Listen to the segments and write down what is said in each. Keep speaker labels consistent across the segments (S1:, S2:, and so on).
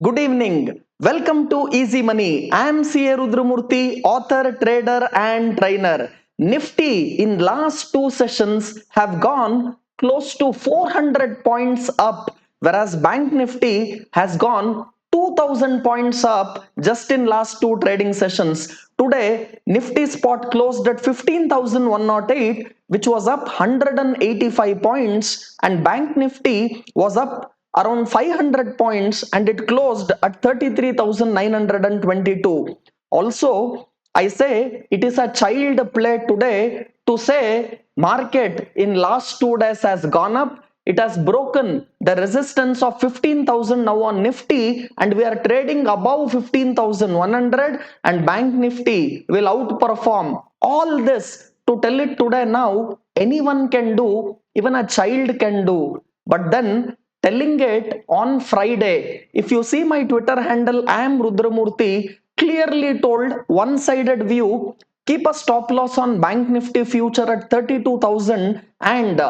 S1: Good evening. Welcome to Easy Money. I am CA Rudramurthy, author, trader, and trainer. Nifty in last two sessions have gone close to 400 points up, whereas Bank Nifty has gone 2000 points up just in last two trading sessions. Today, Nifty spot closed at 15,108, which was up 185 points, and Bank Nifty was up around 500 points and it closed at 33,922. Also, I say it is a child play today to say market in last 2 days has gone up. It has broken the resistance of 15,000 now on Nifty, and we are trading above 15,100, and Bank Nifty will outperform. All this to tell it today now, anyone can do, even a child can do. But then telling it on Friday. If you see my Twitter handle, I am Rudramurthy, clearly told one sided view, keep a stop loss on Bank Nifty future at 32,000 and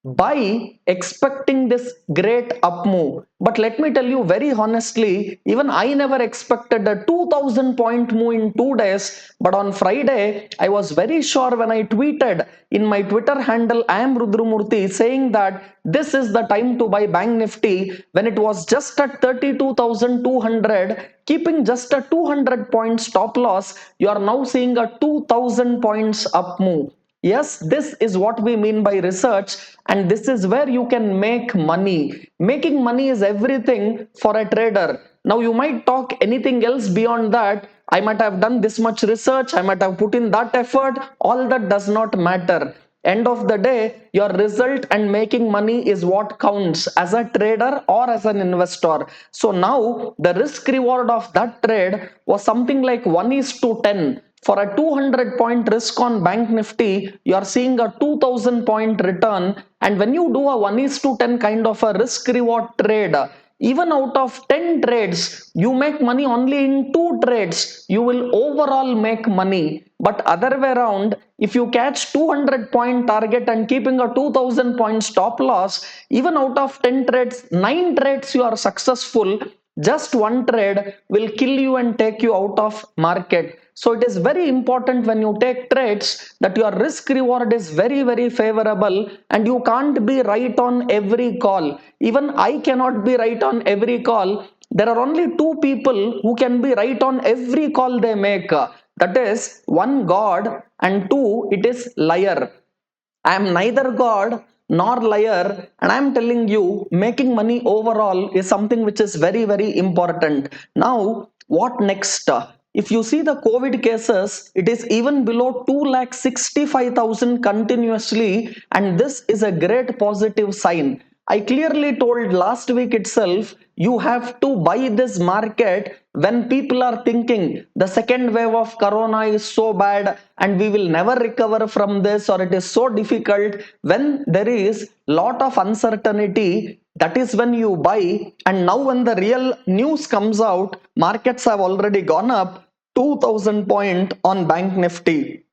S1: buy expecting this great up move. But let me tell you very honestly, even I never expected a 2000 point move in 2 days. But on Friday, I was very sure when I tweeted in my Twitter handle, I am Rudramurthy, saying that this is the time to buy Bank Nifty when it was just at 32,200, keeping just a 200 point stop loss. You are now seeing a 2000 points up move. Yes, this is what we mean by research, and this is where you can make money. Making money is everything for a trader. Now, you might talk anything else beyond that. I might have done this much research, I might have put in that effort. All that does not matter. End of the day, your result and making money is what counts as a trader or as an investor. So now the risk reward of that trade was something like 1 is to 10. For a 200 point risk on Bank Nifty, you are seeing a 2000 point return. And when you do a 1 is to 10 kind of a risk reward trade, even out of 10 trades, you make money only in 2 trades. You will overall make money. But other way around, if you catch 200 point target and keeping a 2000 point stop loss, even out of 10 trades, 9 trades you are successful. Just one trade will kill you and take you out of market. So it is very important when you take trades that your risk reward is very, very favorable, and you can't be right on every call. Even I cannot be right on every call. There are only two people who can be right on every call they make. That is one, God, and two, it is liar. I am neither God nor liar, and I am telling you, making money overall is something which is very, very important. Now, what next? If you see the COVID cases, it is even below 2,65,000 continuously, and this is a great positive sign. I clearly told last week itself, you have to buy this market when people are thinking the second wave of corona is so bad and we will never recover from this, or it is so difficult. When there is lot of uncertainty, that is when you buy. And now when the real news comes out, markets have already gone up 2000 point on Bank Nifty.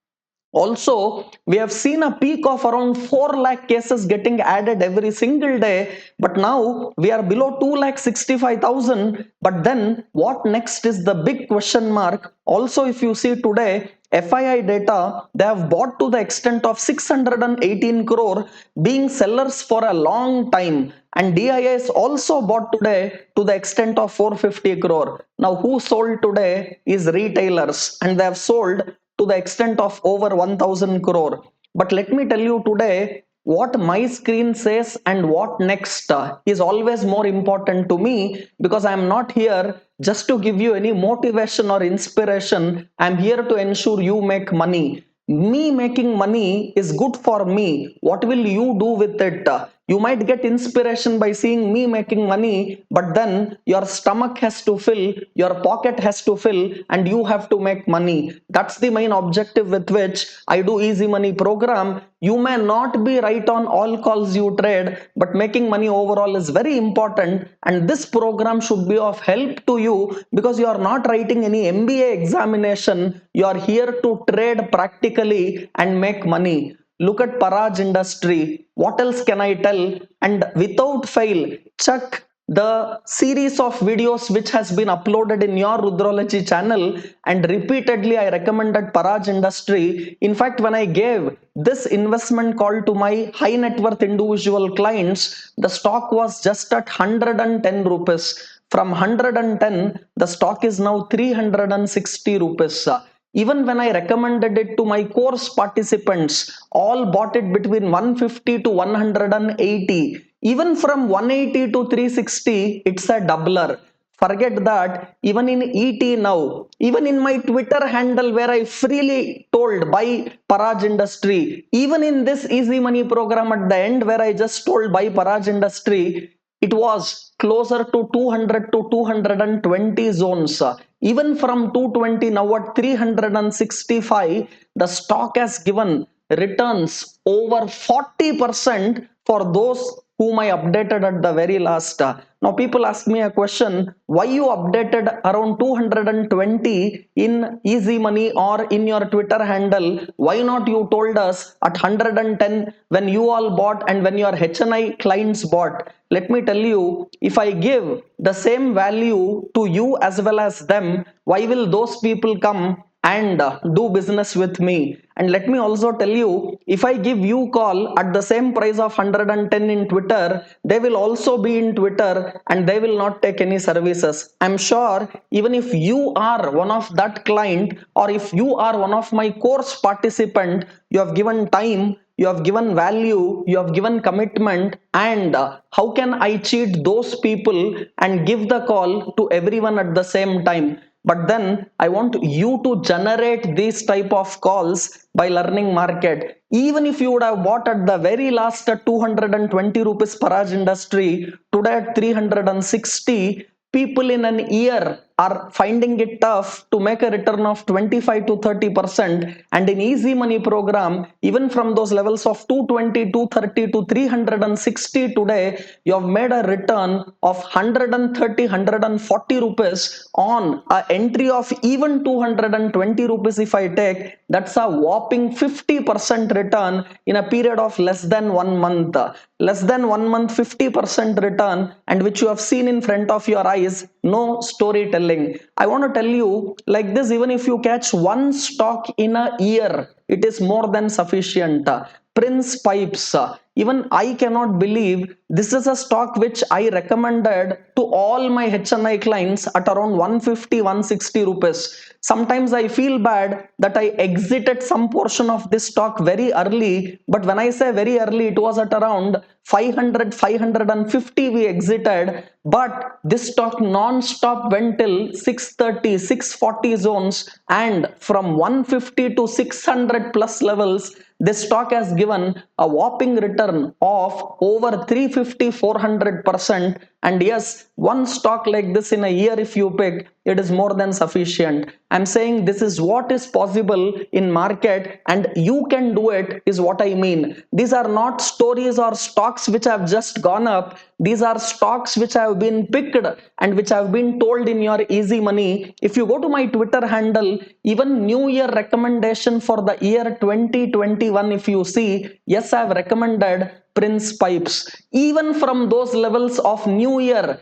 S1: Also, we have seen a peak of around 4 lakh cases getting added every single day, but now we are below 2,65,000. But then, what next is the big question mark. Also, if you see today, FII data, they have bought to the extent of 618 crore, being sellers for a long time. And DIS also bought today to the extent of 450 crore. Now, who sold today is retailers, and they have sold to the extent of over 1000 crore. But let me tell you today, what my screen says and what next is always more important to me, because I am not here just to give you any motivation or inspiration. I am here to ensure you make money. Me making money is good for me. What will you do with it? You might get inspiration by seeing me making money, but then your stomach has to fill, your pocket has to fill, and you have to make money. That's the main objective with which I do Easy Money program. You may not be right on all calls you trade, but making money overall is very important, and this program should be of help to you because you are not writing any MBA examination. You are here to trade practically and make money. Look at Paraj industry. What else can I tell? And without fail, check the series of videos which has been uploaded in your Rudralogy channel, and repeatedly I recommended Paraj Industry. In fact, when I gave this investment call to my high net worth individual clients, the stock was just at 110 rupees. From 110, the stock is now 360 rupees. Even when I recommended it to my course participants, all bought it between 150 to 180. Even from 180 to 360, it's a doubler. Forget that. Even in ET now, even in my Twitter handle where I freely told buy Paraj Industry, even in this Easy Money program at the end where I just told buy Paraj Industry, it was closer to 200 to 220 zones. Even from 220 now at 365, the stock has given returns over 40% for those whom I updated at the very last. Now people ask me a question, why you updated around 220 in Easy Money or in your Twitter handle? Why not you told us at 110 when you all bought and when your HNI clients bought? Let me tell you, if I give the same value to you as well as them, why will those people come and do business with me? And let me also tell you, if I give you call at the same price of 110 in Twitter, they will also be in Twitter and they will not take any services. I'm sure even if you are one of that client or if you are one of my course participant, you have given time, you have given value, you have given commitment, and how can I cheat those people and give the call to everyone at the same time? But then I want you to generate these type of calls by learning market. Even if you would have bought at the very last at 220 rupees Paraj Industry, today at 360, people in an year are finding it tough to make a return of 25 to 30%. And in Easy Money program, even from those levels of 220, 230 to 360 today, you have made a return of 130, 140 rupees on an entry of even 220 rupees. If I take, that's a whopping 50% return in a period of less than 1 month. Less than 1 month, 50% return, and which you have seen in front of your eyes. No storytelling. I want to tell you like this, even if you catch one stock in a year, it is more than sufficient. Prince Pipes, even I cannot believe this is a stock which I recommended to all my HNI clients at around 150, 160 rupees. Sometimes I feel bad that I exited some portion of this stock very early, but when I say very early, it was at around 500, 550 we exited, but this stock non-stop went till 630, 640 zones, and from 150 to 600 plus levels, this stock has given a whopping return of over 350, 400%. And yes, one stock like this in a year, if you pick, it is more than sufficient. I'm saying this is what is possible in market, and you can do it, is what I mean. These are not stories or stocks which have just gone up. These are stocks which have been picked and which have been told in your Easy Money. If you go to my Twitter handle, even New Year recommendation for the year 2021, if you see, yes, I have recommended Prince Pipes. Even from those levels of New Year,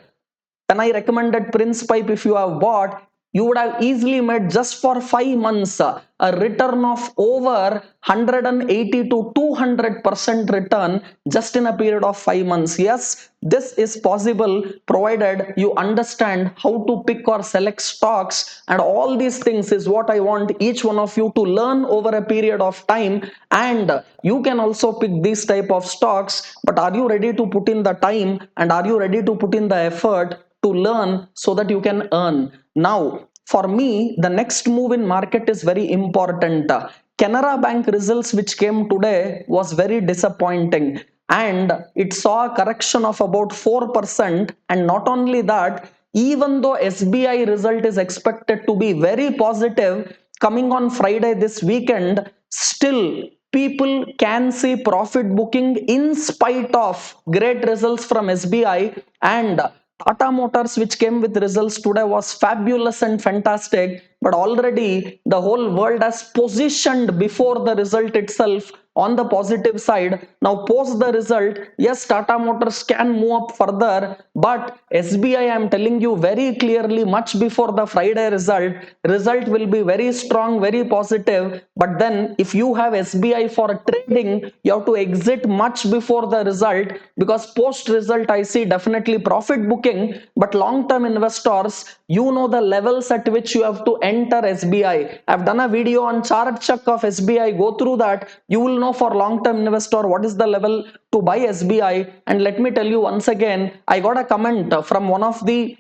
S1: when I recommended Prince Pipe, if you have bought, you would have easily made just for 5 months a return of over 180 to 200% return just in a period of 5 months. Yes, this is possible provided you understand how to pick or select stocks, and all these things is what I want each one of you to learn over a period of time. And you can also pick these type of stocks, but are you ready to put in the time and are you ready to put in the effort to learn so that you can earn? Now, for me, the next move in market is very important. Canara Bank results which came today was very disappointing, and it saw a correction of about 4%. And not only that, even though SBI result is expected to be very positive coming on Friday this weekend, still people can see profit booking in spite of great results from SBI. And Tata Motors, which came with results today, was fabulous and fantastic, but already the whole world has positioned before the result itself on the positive side. Now post the result, yes, Tata Motors can move up further, but SBI, I am telling you very clearly, much before the Friday result will be very strong, very positive. But then if you have SBI for trading, you have to exit much before the result, because post result I see definitely profit booking. But long term investors, you know the levels at which you have to enter SBI. I've done a video on chart check of SBI. Go through that. You will know for long term investor what is the level to buy SBI. And let me tell you once again, I got a comment from one of the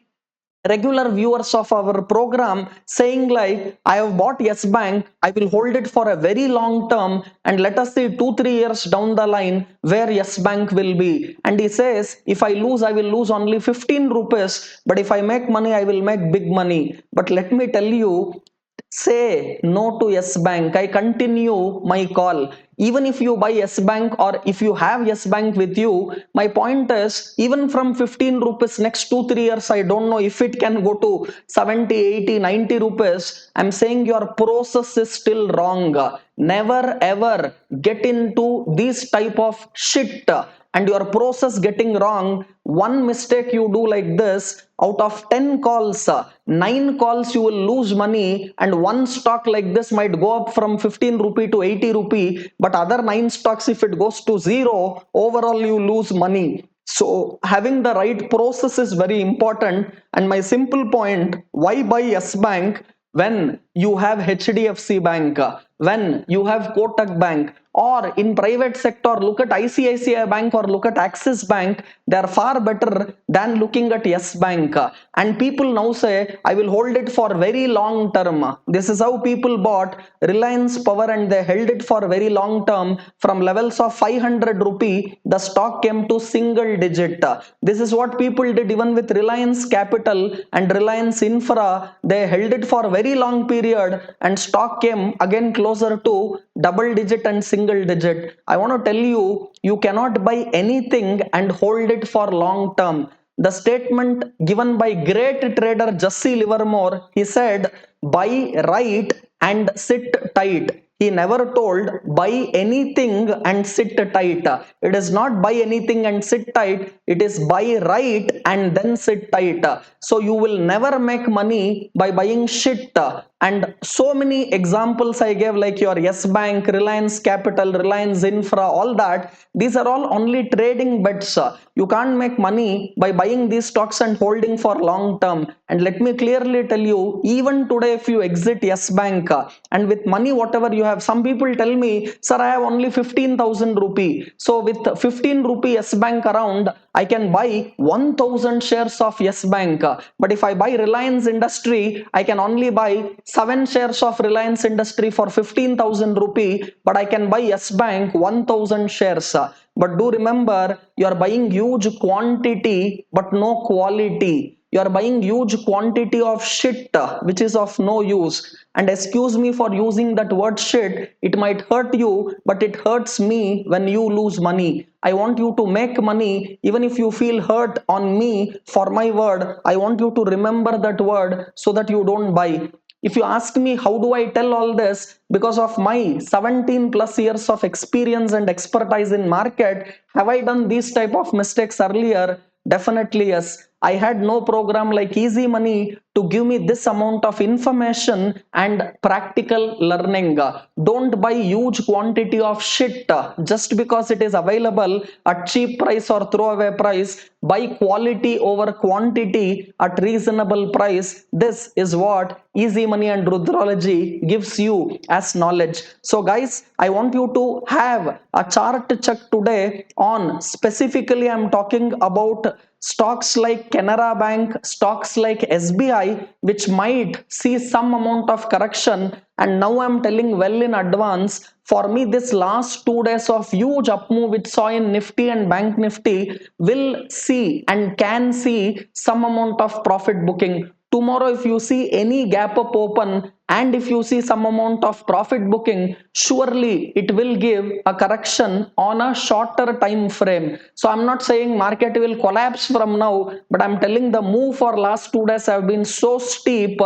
S1: regular viewers of our program saying like, I have bought Yes Bank, I will hold it for a very long term, and let us see 2 3 years down the line where Yes Bank will be. And he says, if I lose, I will lose only 15 rupees, but if I make money, I will make big money. But let me tell you, say no to Yes Bank. I continue my call. Even if you buy Yes Bank, or if you have Yes Bank with you, my point is, even from 15 rupees next 2 3 years, I don't know if it can go to 70 80 90 rupees. I'm saying your process is still wrong. Never ever get into this type of shit and your process getting wrong. One mistake you do like this, out of 10 calls, 9 calls you will lose money, and one stock like this might go up from 15 rupee to 80 rupee, but other 9 stocks, if it goes to zero, overall you lose money. So having the right process is very important. And my simple point, why buy Yes Bank when you have HDFC Bank, when you have Kotak Bank, or in private sector, look at ICICI Bank or look at Axis Bank. They are far better than looking at Yes Bank. And people now say, I will hold it for very long term. This is how people bought Reliance Power, and they held it for very long term. From levels of 500 rupee, the stock came to single digit. This is what people did even with Reliance Capital and Reliance Infra. They held it for a very long period, and stock came again closer to double digit and single digit. I want to tell you, you cannot buy anything and hold it for long term. The statement given by great trader Jesse Livermore, he said, buy right and sit tight. He never told buy anything and sit tight. It is not buy anything and sit tight, it is buy right and then sit tight. So you will never make money by buying shit. And so many examples I gave, like your Yes Bank, Reliance Capital, Reliance Infra, all that, these are all only trading bets. You can't make money by buying these stocks and holding for long term. And let me clearly tell you, even today, if you exit Yes Bank, and with money whatever you have, some people tell me, sir, I have only 15,000 rupee. So with 15 rupee Yes Bank around, I can buy 1000 shares of Yes Bank. But if I buy Reliance Industry, I can only buy 7 shares of Reliance Industry for 15,000 rupee, but I can buy Yes Bank 1000 shares. But do remember, you are buying huge quantity but no quality. You are buying huge quantity of shit which is of no use. And excuse me for using that word shit, it might hurt you, but it hurts me when you lose money. I want you to make money. Even if you feel hurt on me for my word, I want you to remember that word so that you don't buy. If you ask me how do I tell all this, because of my 17 plus years of experience and expertise in market, have I done these type of mistakes earlier? Definitely yes. I had no program like Easy Money to give me this amount of information and practical learning. Don't buy huge quantity of shit just because it is available at cheap price or throwaway price. Buy quality over quantity at reasonable price. This is what Easy Money and Rudralogy gives you as knowledge. So guys, I want you to have a chart check today on, specifically I'm talking about stocks like Canara Bank, stocks like SBI, which might see some amount of correction. And now I'm telling well in advance, for me, this last 2 days of huge up move which saw in Nifty and Bank Nifty will see and can see some amount of profit booking. tomorrow if you see any gap up open and if you see some amount of profit booking, surely it will give a correction on a shorter time frame. So I'm not saying market will collapse from now, but I'm telling the move for last 2 days have been so steep,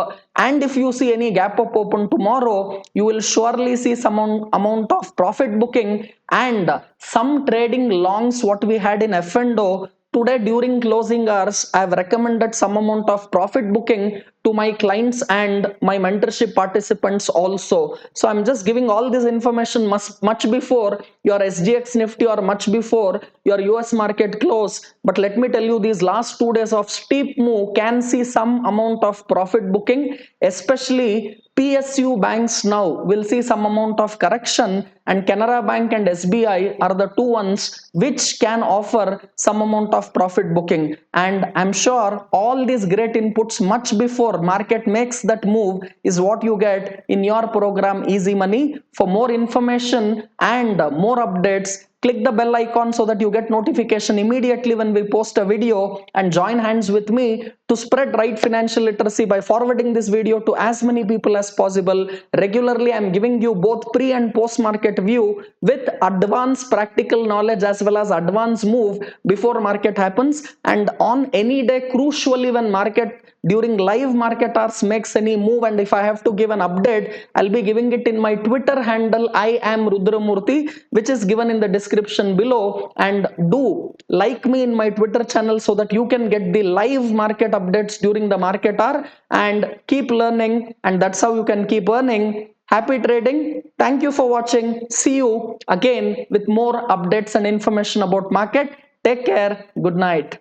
S1: and if you see any gap up open tomorrow, you will surely see some amount of profit booking, and some trading longs what we had in F&O. Today during closing hours, I have recommended some amount of profit booking to my clients and my mentorship participants also. So I'm just giving all this information much before your SGX Nifty or much before your US market close. But let me tell you, these last 2 days of steep move can see some amount of profit booking, especially PSU banks now will see some amount of correction, and Canara Bank and SBI are the two ones which can offer some amount of profit booking. And I'm sure all these great inputs much before market makes that move is what you get in your program Easy Money. For more information and more updates, click the bell icon so that you get notification immediately when we post a video, and join hands with me to spread right financial literacy by forwarding this video to as many people as possible. Regularly I'm giving you both pre and post market view with advanced practical knowledge as well as advanced move before market happens, and on any day, crucially when market during live market hours makes any move, and if I have to give an update, I'll be giving it in my Twitter handle I am Rudramurthy, which is given in the description below. And do like me in my Twitter channel so that you can get the live market updates during the market hour, and keep learning, and that's how you can keep earning. Happy trading. Thank you for watching. See you again with more updates and information about market. Take care. Good night.